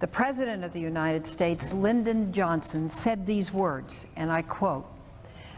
The President of the United States, Lyndon Johnson, said these words, and I quote,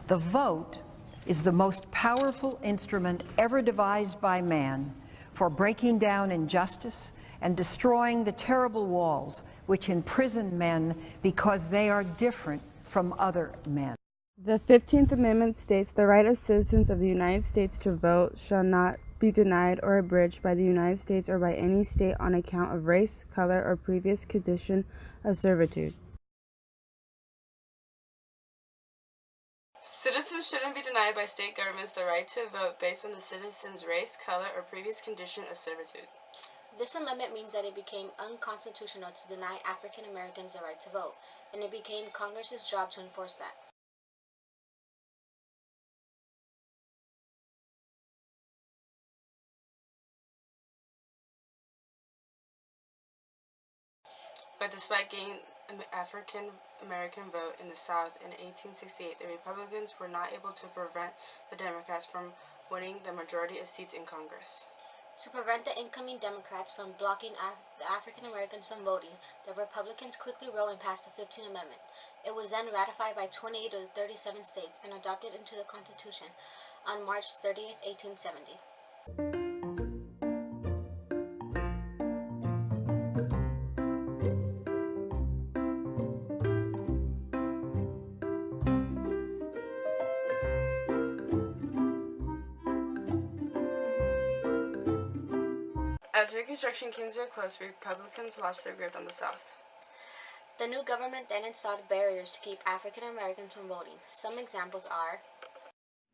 "The vote is the most powerful instrument ever devised by man for breaking down injustice and destroying the terrible walls which imprison men because they are different from other men." The 15th Amendment states the right of citizens of the United States to vote shall not be denied or abridged by the United States or by any state on account of race, color, or previous condition of servitude. Citizens shouldn't be denied by state governments the right to vote based on the citizen's race, color, or previous condition of servitude. This amendment means that it became unconstitutional to deny African Americans the right to vote, and it became Congress's job to enforce that. But despite gaining African American vote in the South in 1868, the Republicans were not able to prevent the Democrats from winning the majority of seats in Congress. To prevent the incoming Democrats from blocking the African Americans from voting, the Republicans quickly wrote and passed the 15th Amendment. It was then ratified by 28 of the 37 states and adopted into the Constitution on March 30, 1870. As Reconstruction came to a close, Republicans lost their grip on the South. The new government then installed barriers to keep African Americans from voting. Some examples are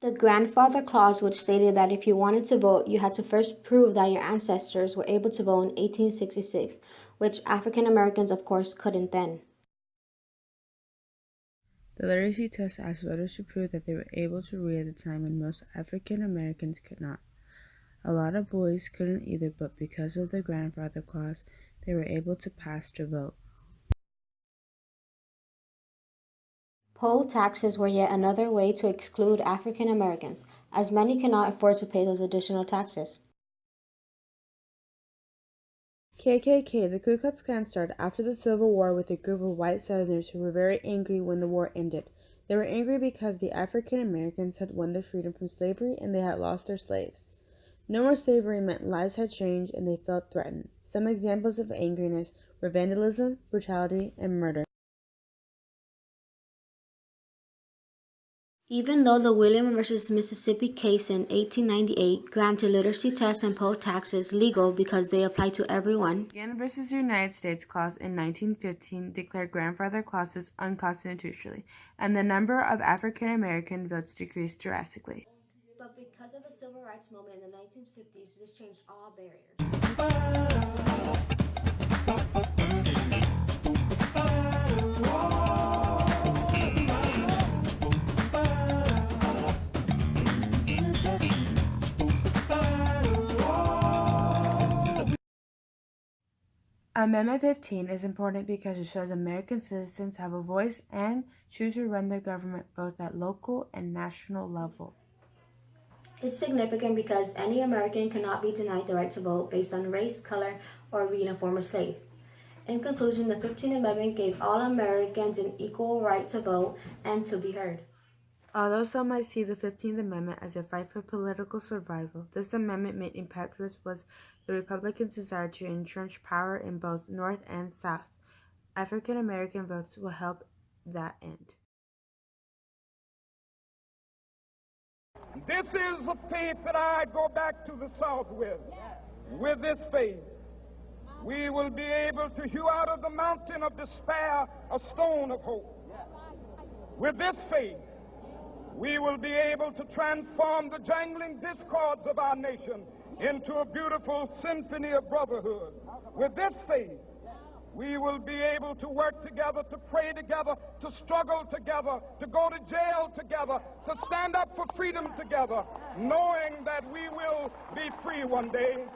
the grandfather clause, which stated that if you wanted to vote, you had to first prove that your ancestors were able to vote in 1866, which African Americans, of course, couldn't then. The literacy test asked voters to prove that they were able to read at a time when most African Americans could not. A lot of boys couldn't either, but because of the grandfather clause, they were able to pass to vote. Poll taxes were yet another way to exclude African Americans, as many cannot afford to pay those additional taxes. KKK, the Ku Klux Klan, started after the Civil War with a group of white Southerners who were very angry when the war ended. They were angry because the African Americans had won their freedom from slavery and they had lost their slaves. No more slavery meant lives had changed and they felt threatened. Some examples of angriness were vandalism, brutality, and murder. Even though the William versus Mississippi case in 1898 granted literacy tests and poll taxes legal because they apply to everyone, Again versus the United States clause in 1915 declared grandfather clauses unconstitutionally, and the number of African American votes decreased drastically. but because of the Civil Rights Movement in the 1950s, this changed all barriers. Amendment 15 is important because it shows American citizens have a voice and choose to run their government both at local and national level. It's significant because any American cannot be denied the right to vote based on race, color, or being a former slave. In conclusion, the 15th Amendment gave all Americans an equal right to vote and to be heard. Although some might see the 15th Amendment as a fight for political survival, this amendment made impetuous was the Republicans' desire to entrench power in both North and South. African American votes will help that end. This is a faith that I go back to the South with. With this faith, we will be able to hew out of the mountain of despair a stone of hope. With this faith, we will be able to transform the jangling discords of our nation into a beautiful symphony of brotherhood. With this faith, we will be able to work together, to pray together, to struggle together, to go to jail together, to stand up for freedom together, knowing that we will be free one day.